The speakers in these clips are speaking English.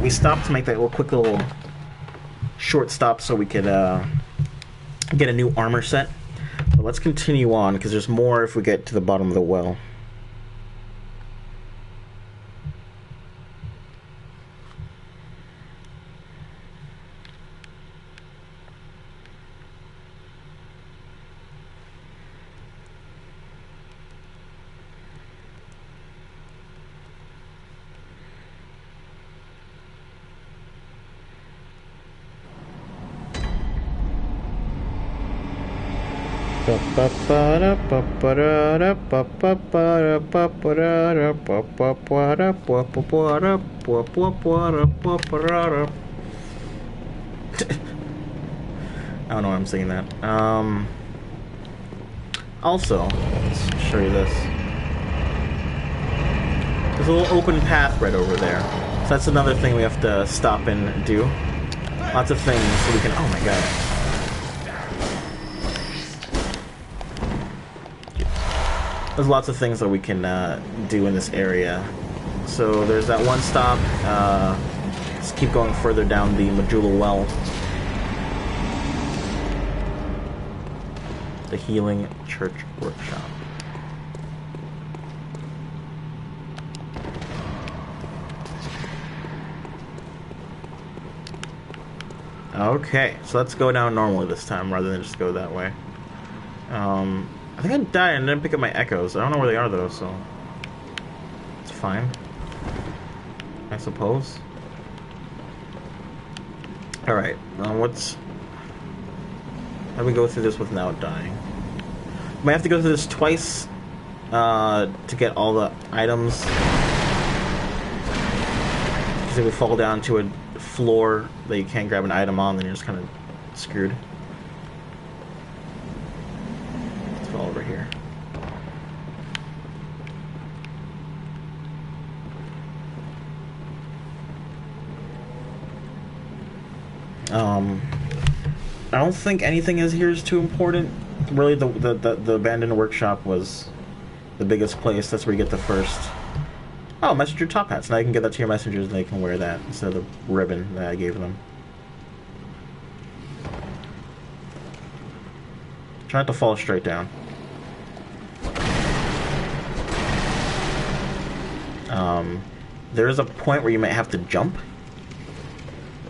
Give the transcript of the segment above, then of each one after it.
we stopped to make that quick little short stop so we could get a new armor set. But let's continue on, because there's more if we get to the bottom of the well. I don't know why I'm singing that. Also, let's show you this. There's a little open path right over there. So that's another thing we have to stop and do. Lots of things so we can... Oh my god. There's lots of things that we can do in this area. So there's that one stop. Let's keep going further down the Majula Well. The Healing Church Workshop. Okay, so let's go down normally this time rather than just go that way. I think I died and didn't pick up my echoes. I don't know where they are though, so it's fine, I suppose. Alright, what's... How do we go through this without dying? We might have to go through this twice to get all the items. Because if we fall down to a floor that you can't grab an item on, then you're just kind of screwed. Over here. I don't think anything here is too important. Really, the abandoned workshop was the biggest place. That's where you get the first... Oh, messenger top hats. Now you can get that to your messengers and they can wear that instead of the ribbon that I gave them. Try not to fall straight down. There is a point where you might have to jump.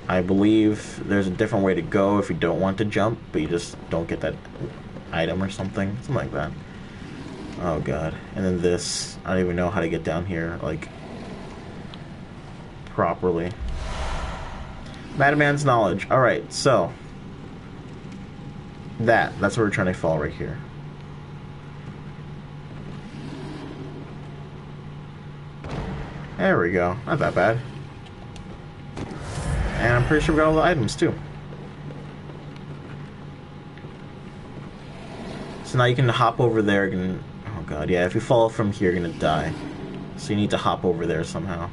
I believe there's a different way to go if you don't want to jump, but you just don't get that item or something. Something like that. Oh god. And then this. I don't even know how to get down here, like, properly. Madman's knowledge. Alright, so. That's where we're trying to fall right here. There we go. Not that bad. And I'm pretty sure we got all the items, too. So now you can hop over there and... Oh god, yeah, if you fall from here, you're gonna die. So you need to hop over there somehow.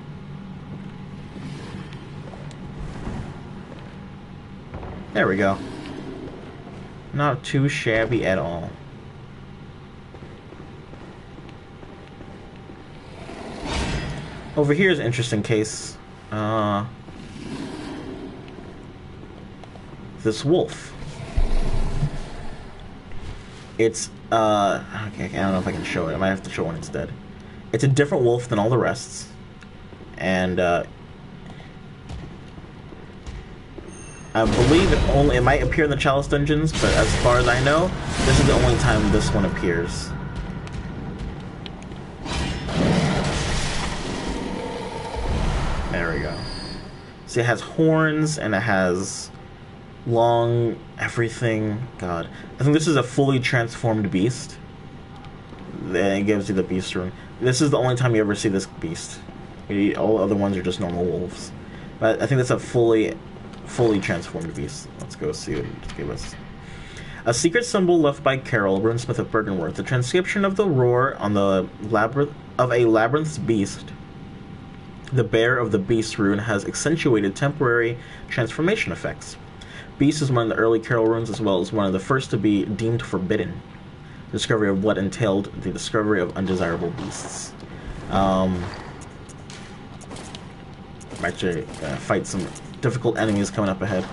There we go. Not too shabby at all. Over here is an interesting case. This wolf. It's, okay, I don't know if I can show it. I might have to show it when it's dead. It's a different wolf than all the rest. And, I believe it might appear in the Chalice Dungeons, but as far as I know, this is the only time this one appears. There we go. See, it has horns, and it has long everything. God. I think this is a fully transformed beast. Then it gives you the beast rune. This is the only time you ever see this beast. All the other ones are just normal wolves. But I think that's a fully transformed beast. Let's go see what it gave us. A secret symbol left by Carol, runesmith of Bergenworth. The transcription of the roar on the labyrinth of a labyrinth's beast. The bear of the beast rune has accentuated temporary transformation effects. Beast is one of the early Carol runes, as well as one of the first to be deemed forbidden. Discovery of what entailed the discovery of undesirable beasts. Actually, fight some difficult enemies coming up ahead.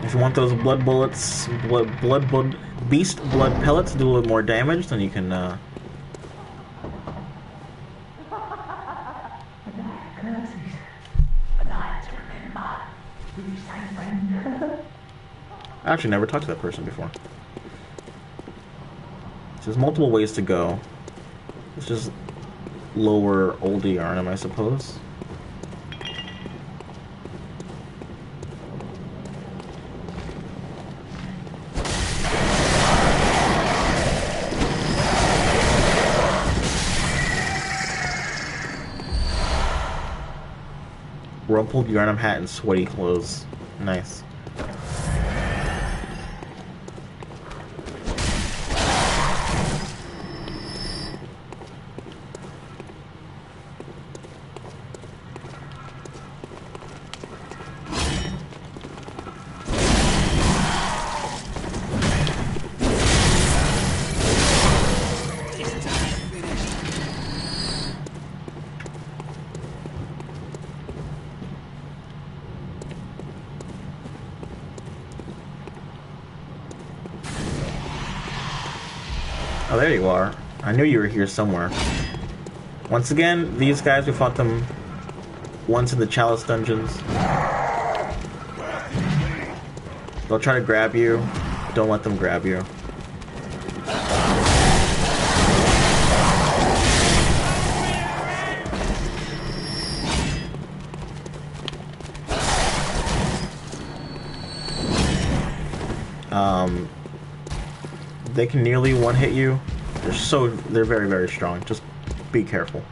If you want those blood bullets, beast blood pellets to do a little more damage, then you can. I actually never talked to that person before. So there's multiple ways to go. Let's just lower oldie Arnhem, I suppose. Rumpled Yarnum hat and sweaty clothes. Nice. Oh, there you are. I knew you were here somewhere. Once again, these guys, we fought them once in the Chalice dungeons. They'll try to grab you. Don't let them grab you. They can nearly one-hit you. They're very, very strong. Just be careful.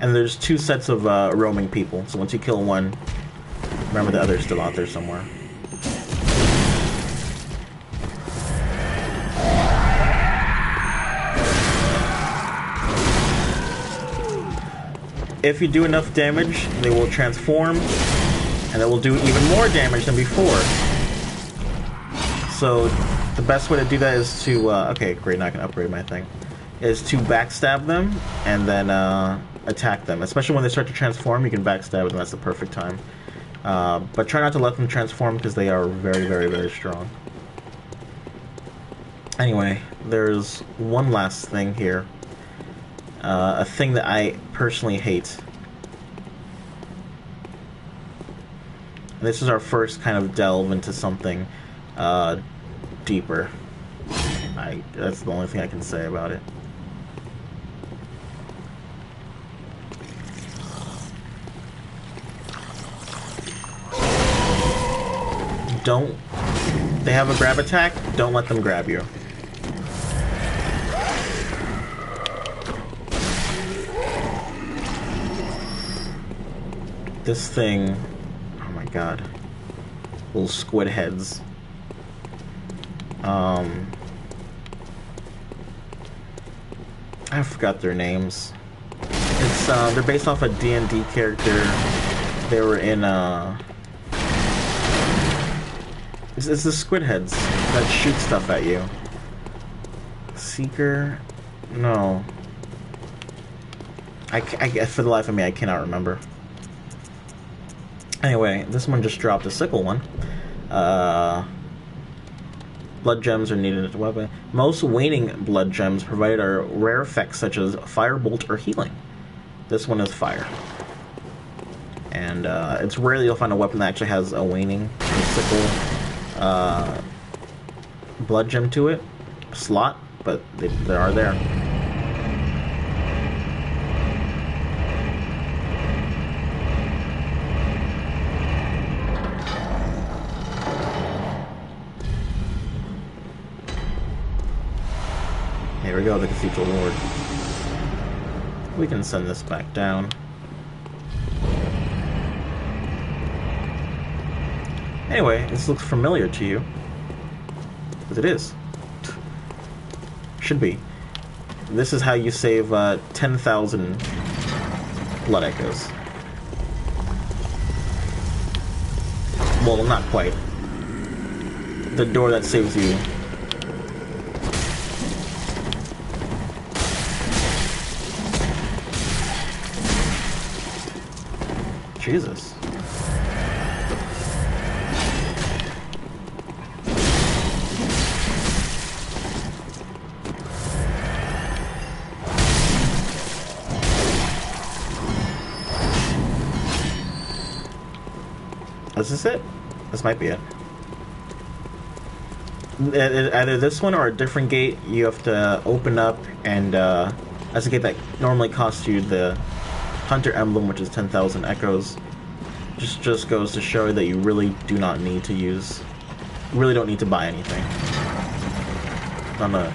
And there's two sets of roaming people. So once you kill one, remember the other's still out there somewhere. If you do enough damage, they will transform, and they will do even more damage than before. So the best way to do that is to, okay, great, now I can upgrade my thing, is to backstab them and then attack them. Especially when they start to transform, you can backstab them, that's the perfect time. But try not to let them transform because they are very, very, very strong. Anyway, there's one last thing here. A thing that I personally hate. And this is our first kind of delve into something deeper. That's the only thing I can say about it. They have a grab attack, don't let them grab you. This thing, oh my god. Little squid heads. I forgot their names. It's they're based off a D&D character. They were in it's the squid heads that shoot stuff at you. Seeker? No. I for the life of me, I cannot remember. Anyway, this one just dropped a sickle one. Blood gems are needed as a weapon. Most waning blood gems provided are rare effects such as firebolt or healing. This one is fire. And it's rare that you'll find a weapon that actually has a waning sickle blood gem to it. Slot, but they are there. Here we go, the Cathedral Ward. We can send this back down. Anyway, this looks familiar to you. Because it is. Should be. This is how you save 10,000 blood echoes. Well, not quite. The door that saves you. Jesus. Is this it? This might be it. Either this one or a different gate you have to open up, and that's a gate that normally costs you the Hunter Emblem, which is 10,000 echoes. Just goes to show that you really do not need to use... You really don't need to buy anything. On a...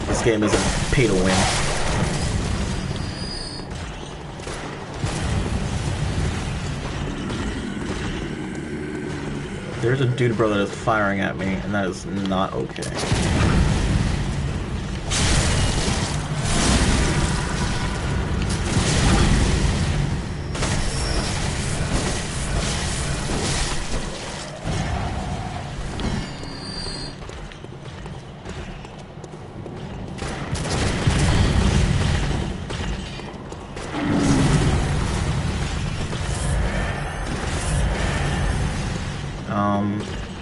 This game isn't pay to win. There's a dude brother that's firing at me, and that is not okay.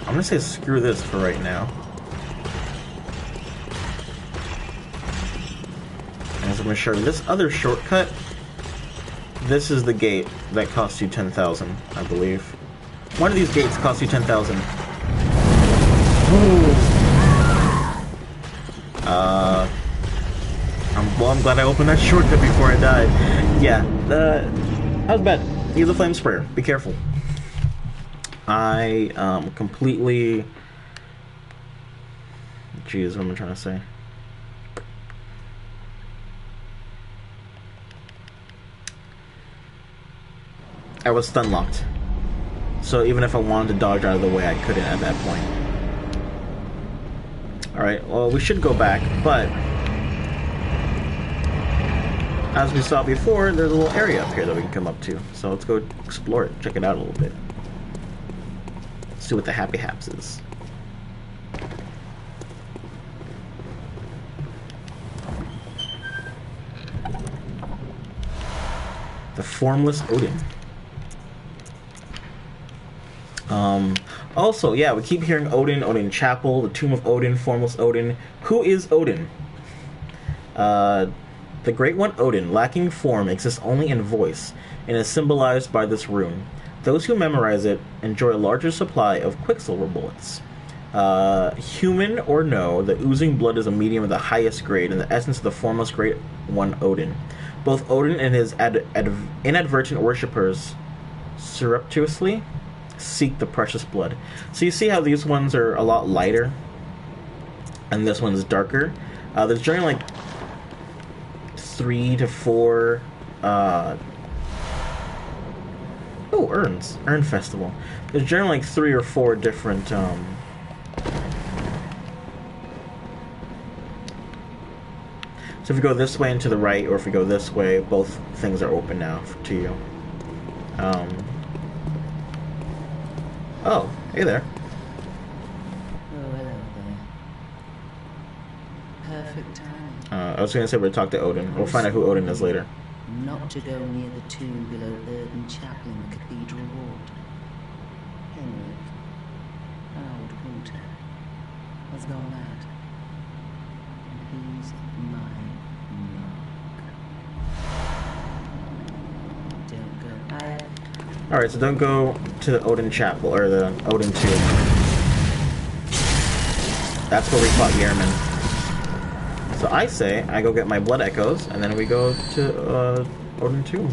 I'm gonna say screw this for right now. And so I'm gonna show you this other shortcut. This is the gate that costs you 10,000, I believe. One of these gates costs you 10,000. I'm glad I opened that shortcut before I died. Yeah, that was bad. Use a flame sprayer. Be careful. I completely... Jeez, what am I trying to say? I was stun locked. So even if I wanted to dodge out of the way, I couldn't at that point. Alright, well, we should go back, but... as we saw before, there's a little area up here that we can come up to. So let's go explore it, check it out a little bit. See what the happy haps is. The Formless Odin. Also, yeah, we keep hearing Odin, Odin Chapel, the Tomb of Odin, Formless Odin. Who is Odin? The Great One Odin, lacking form, exists only in voice, and is symbolized by this rune. Those who memorize it enjoy a larger supply of Quicksilver bullets. Human or no, the oozing blood is a medium of the highest grade, and the essence of the Formless Great One Odin. Both Odin and his inadvertent worshippers surreptitiously seek the precious blood. So you see how these ones are a lot lighter, and this one's darker. There's generally like 3 to 4... Oh, urns. Urn Festival. There's generally like 3 or 4 different, So if we go this way and to the right, or if we go this way, both things are open now to you. Oh, hey there. Oh, hello there. Perfect timing. I was gonna say we'll talk to Odin. We'll find out who Odin is later. Not to go near the tomb below Urban Chapel in the Cathedral Ward. Henrik, old Hunter, has gone out. And he's my mark. Don't go. Alright, so don't go to the Odin Chapel, or the Odin Tomb. That's where we fought Gehrman. So I say I go get my blood echoes, and then we go to Odin Tomb.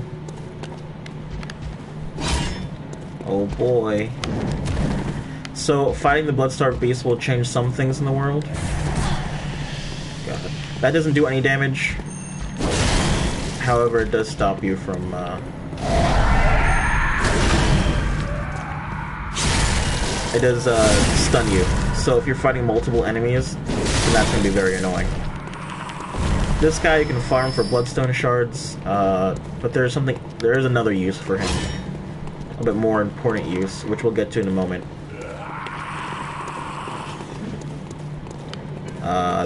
Oh boy. So fighting the blood-starved beast will change some things in the world. God. That doesn't do any damage. However, it does stop you from it does stun you. So if you're fighting multiple enemies, then that's going to be very annoying. This guy you can farm for bloodstone shards, but there is another use for him. A bit more important use, which we'll get to in a moment.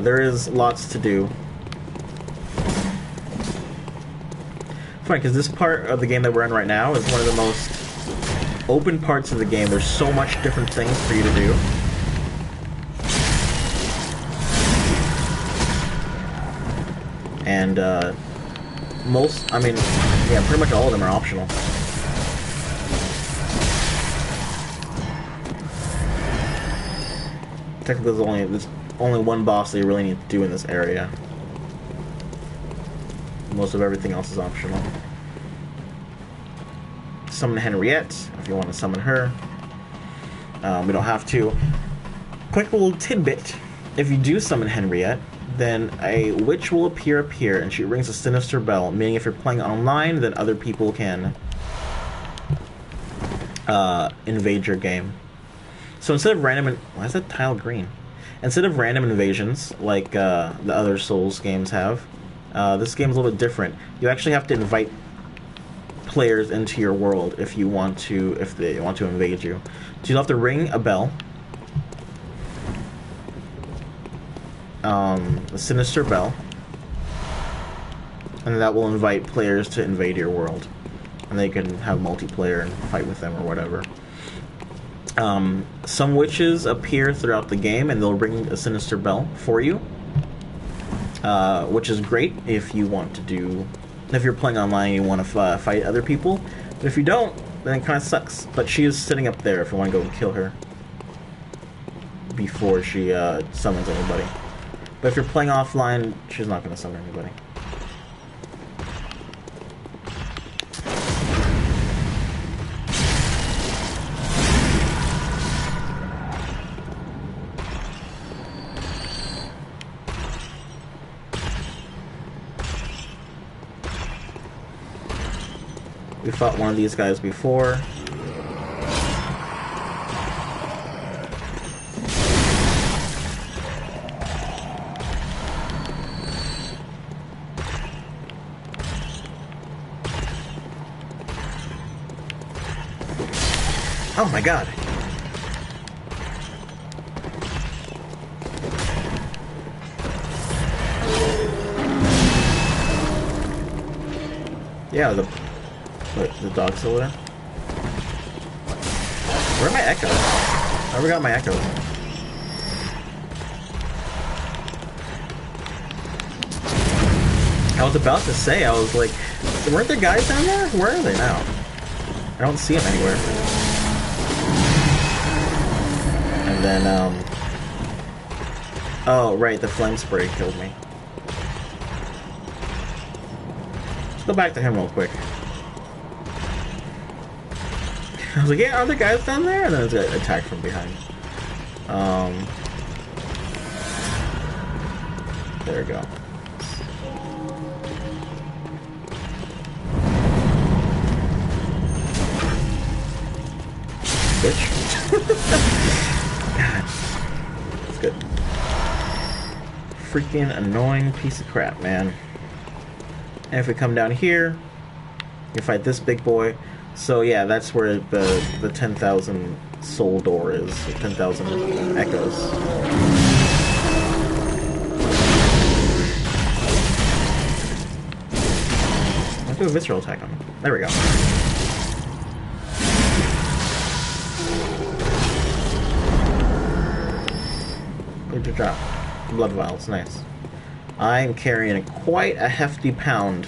There is lots to do. Funny, because this part of the game that we're in right now is one of the most open parts of the game. There's so much different things for you to do. And, pretty much all of them are optional. Technically, there's only one boss that you really need to do in this area. Most of everything else is optional. Summon Henriette, if you want to summon her. We don't have to. Quick little tidbit. If you do summon Henriette, then a witch will appear and she rings a sinister bell, meaning if you're playing online, then other people can invade your game. So instead of random... Why is that tile green? Instead of random invasions, like the other Souls games have, this game is a little bit different. You actually have to invite players into your world if they want to invade you. So you'll have to ring a bell. A sinister bell. And that will invite players to invade your world. And they can have multiplayer and fight with them or whatever. Some witches appear throughout the game and they'll ring a sinister bell for you. Which is great if you want to do... If you're playing online and you want to fight other people. But if you don't, then it kind of sucks. But she is sitting up there if you want to go and kill her. Before she summons anybody. But if you're playing offline, she's not going to summon anybody. We fought one of these guys before. Oh my god. Yeah, the dog's still there. Where are my echoes? I never got my echoes. I was about to say, I was like, weren't there guys down there? Where are they now? I don't see them anywhere. And then, oh, right, the flame spray killed me. Let's go back to him real quick. I was like, yeah, are there guys down there? And then it got attacked from behind. There we go. Bitch. God. That's good. Freaking annoying piece of crap, man. And if we come down here, you fight this big boy. So yeah, that's where the 10,000 soul door is. The 10,000 echoes. Let's do a visceral attack on him. There we go. Good job. Blood vials, nice. I'm carrying quite a hefty pound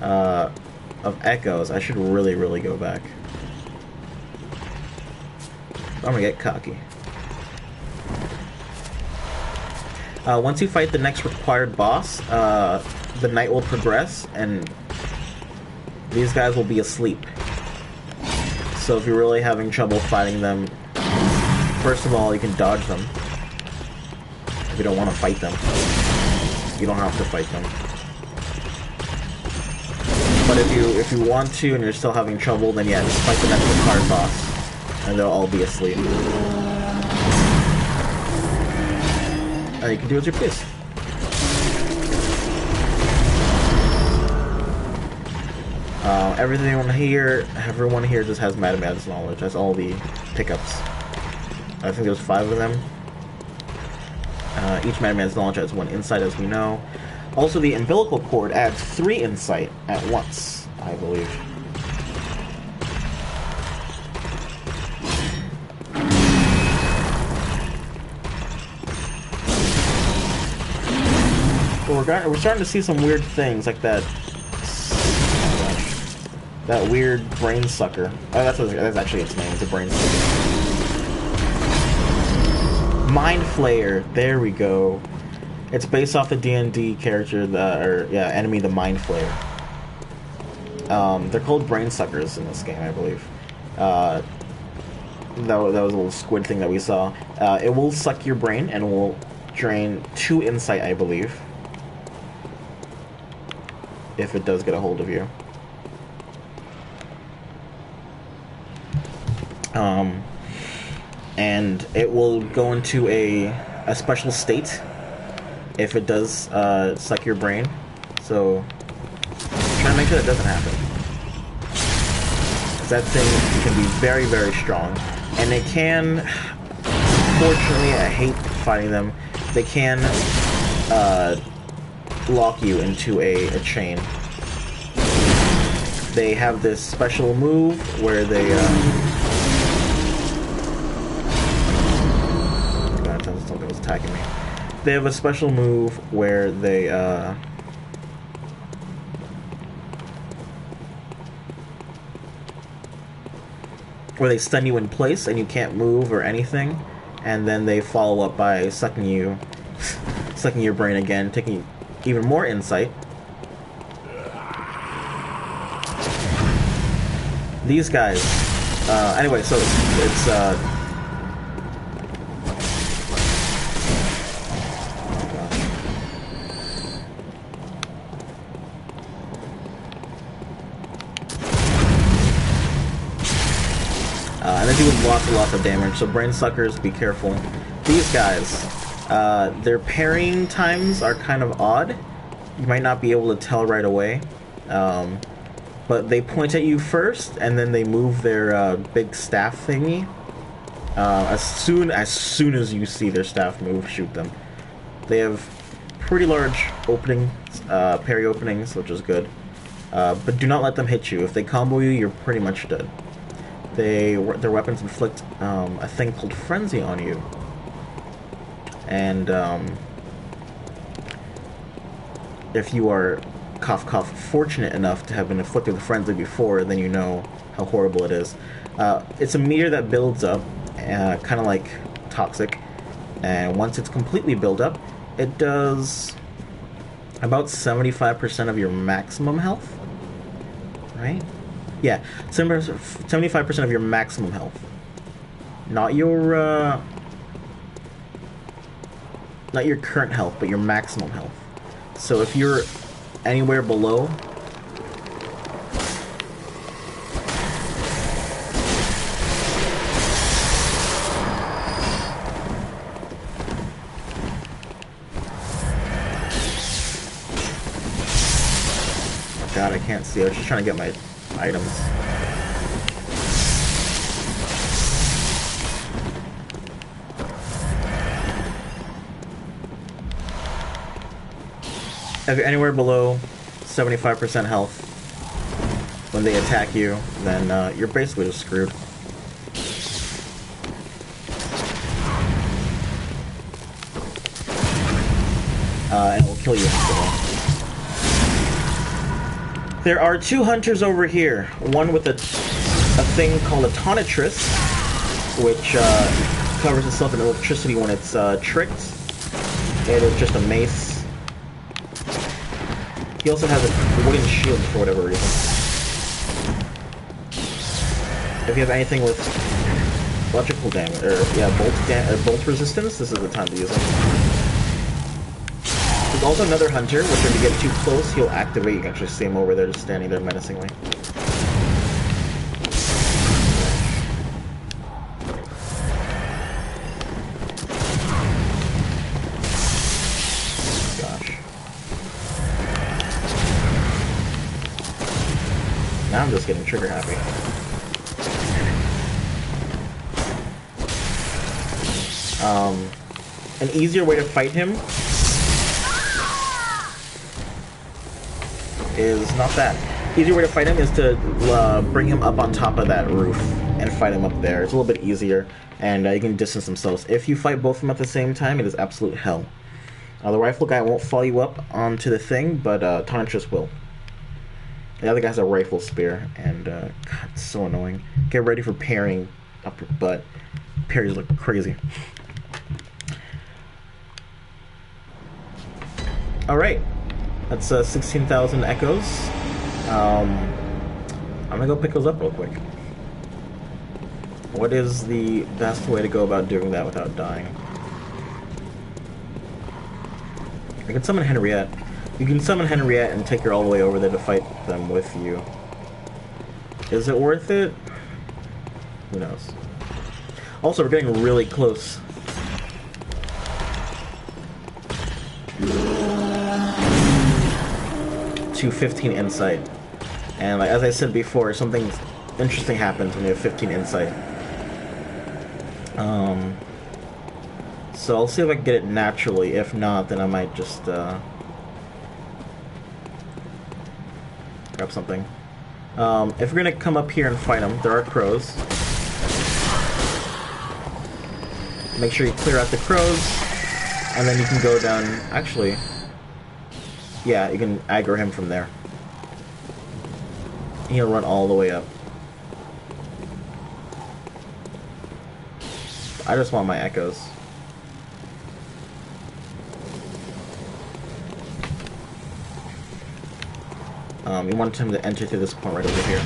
of echoes. I should really go back. I'm gonna get cocky. Once you fight the next required boss, the night will progress, and these guys will be asleep. So if you're really having trouble fighting them, first of all, you can dodge them. If you don't want to fight them, you don't have to fight them. But if you want to and you're still having trouble, then yeah, just fight the next required boss, and they'll all be asleep. And you can do as you please. Everyone here just has mathematics knowledge. That's all the pickups. I think there's 5 of them. Each Madman's knowledge adds 1 insight, as we know. Also, the umbilical cord adds 3 insight at once, I believe. But we're starting to see some weird things, like that weird brain sucker. Oh, that's actually its name. It's a brain sucker. Mind Flayer. There we go. It's based off the D&D character, enemy, the Mind Flayer. They're called brain suckers in this game, I believe. That was a little squid thing that we saw. It will suck your brain and will drain 2 insight, I believe, if it does get a hold of you. And it will go into a special state if it does suck your brain. So try to make sure that doesn't happen, because that thing can be very, very strong, and it can. Fortunately, I hate fighting them. They can lock you into a chain. They have this special move where they something was attacking me. They have a special move where they stun you in place and you can't move or anything, and then they follow up by sucking your brain again, taking even more insight. These guys, anyway, so it's and they do lots of damage, so brain suckers, be careful. These guys, their parrying times are kind of odd. You might not be able to tell right away. But they point at you first, and then they move their big staff thingy. As soon as you see their staff move, shoot them. They have pretty large openings, parry openings, which is good. But do not let them hit you. If they combo you, you're pretty much dead. Their weapons inflict a thing called Frenzy on you. And if you are fortunate enough to have been afflicted with Frenzy before, then you know how horrible it is. It's a meter that builds up, kind of like Toxic, and once it's completely built up, it does about 75% of your maximum health, right? Yeah, 75% of your maximum health. Not your current health, but your maximum health. So if you're anywhere below, God, I can't see. I was just trying to get my items. If you're anywhere below 75% health when they attack you, then you're basically just screwed. And it will kill you instantly. There are 2 hunters over here. One with a thing called a tonitrus, which covers itself in electricity when it's tricked. It is just a mace. He also has a wooden shield for whatever reason. If you have anything with electrical damage, or bolt resistance, this is the time to use it. There's also another hunter, which when you get too close, he'll activate. You can actually see him over there, just standing there menacingly. Now I'm just getting trigger happy. An easier way to fight him is not that. Easier way to fight him is to bring him up on top of that roof and fight him up there. It's a little bit easier, and you can distance themselves. If you fight both of them at the same time, it is absolute hell. The rifle guy won't follow you up onto the thing, but Tantress will. The other guy has a rifle spear, and God, it's so annoying. Get ready for parrying up your butt. Parries look crazy. Alright, that's 16,000 echoes. I'm gonna go pick those up real quick. What is the best way to go about doing that without dying? I can summon Henriette. You can summon Henriette and take her all the way over there to fight them with you. Is it worth it? Who knows? Also, we're getting really close. To 15 insight. And like, as I said before, something interesting happens when you have 15 insight. So I'll see if I can get it naturally. If not, then I might just grab something. If we're gonna come up here and fight them, there are crows. Make sure you clear out the crows, and then you can go down. Actually, yeah, you can aggro him from there. He'll run all the way up. I just want my echoes. You want him to enter through this point right over here.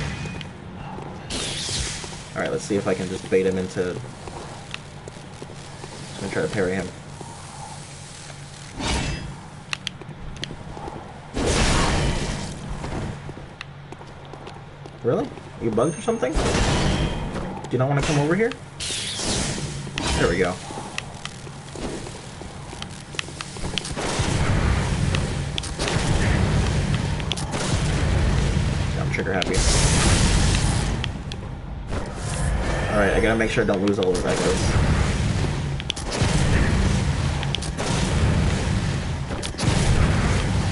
Alright, let's see if I can just bait him into... Just gonna try to parry him. Really? Are you bugged or something? Do you not want to come over here? There we go. I'm trigger happy. Alright, I gotta make sure I don't lose all those echoes.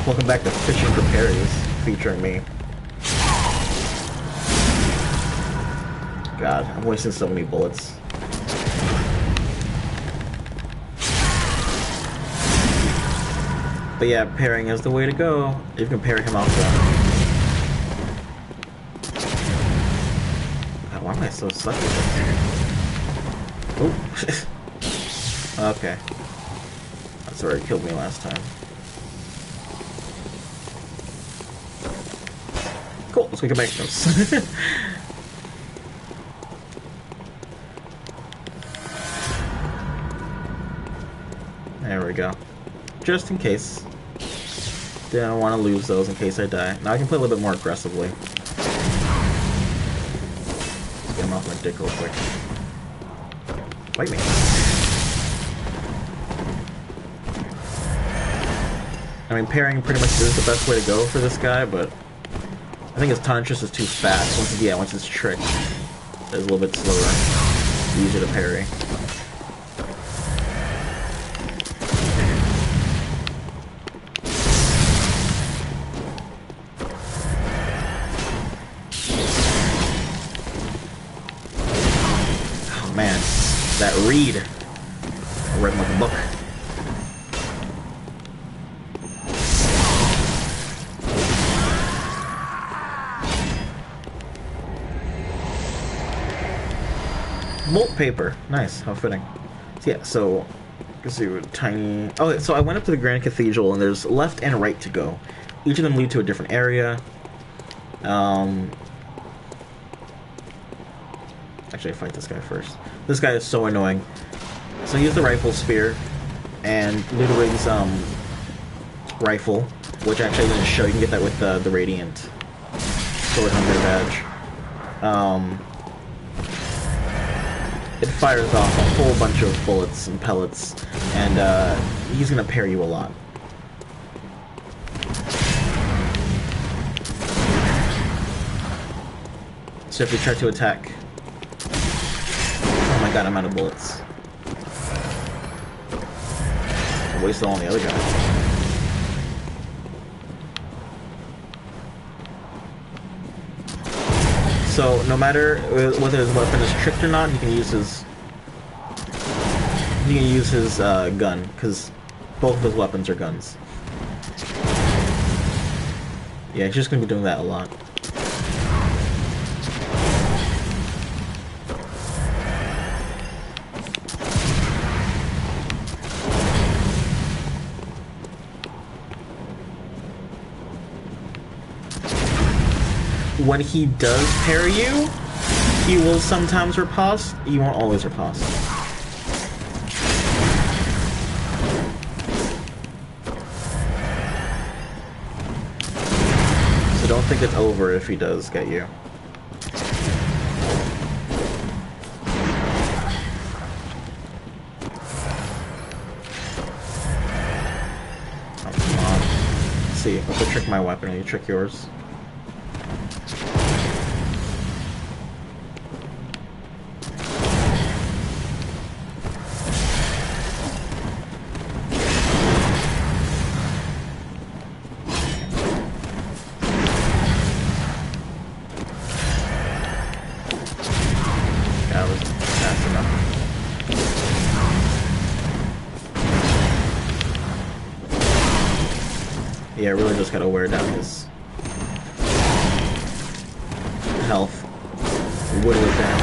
Welcome back to Fishing for Parries, featuring me. God, I'm wasting so many bullets. But yeah, parrying is the way to go. You can parry him off though. God, why am I so sucky with this? Oh. Okay. That's where it killed me last time. Cool, let's go get back to those. There we go. Just in case. Didn't want to lose those in case I die. Now I can play a little bit more aggressively. Get him off my dick real quick. Fight me. I mean, parrying pretty much is the best way to go for this guy, but I think his Tantress is too fast. Once it's tricked, it's a little bit slower. Easier to parry. Man, that read. I read him like a book. Bolt paper. Nice, how fitting. So yeah, so you can see a tiny... Oh, so I went up to the Grand Cathedral and there's left and right to go. Each of them lead to a different area. Actually, I fight this guy first. This guy is so annoying. So use the rifle spear and Ludwig's rifle, which actually I didn't show. You can get that with the Radiant Sword Hunter badge. It fires off a whole bunch of bullets and pellets, and he's gonna parry you a lot. So if you try to attack... Oh my god, I'm out of bullets. I wasted all on the other guy. So, no matter whether his weapon is tricked or not, he can use his... gun, because both of his weapons are guns. Yeah, he's just gonna be doing that a lot. When he does parry you, he will sometimes riposte. He won't always riposte. So don't think it's over if he does get you. Oh, come on. Let's see, if I trick my weapon, you trick yours. Yeah, really just gotta wear down his health. Whittle it down.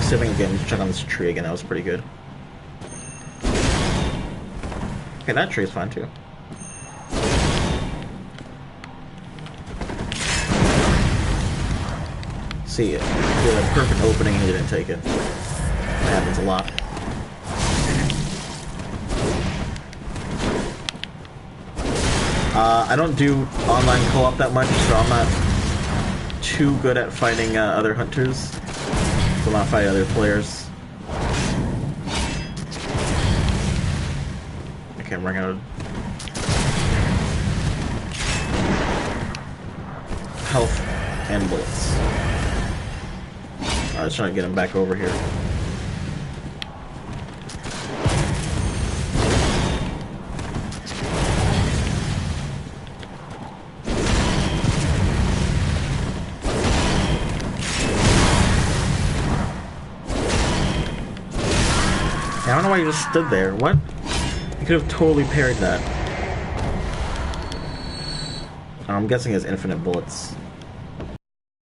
Sipping again, check on this tree again, that was pretty good. Okay, that tree's fine too. See, it had a perfect opening and he didn't take it. That happens a lot. I don't do online co-op that much, so I'm not too good at fighting other hunters. So I'm not fighting other players. Okay, I'm running out of health and bullets. Alright, let's try to get him back over here. I don't know why you just stood there. What? You could have totally parried that. I'm guessing he has infinite bullets.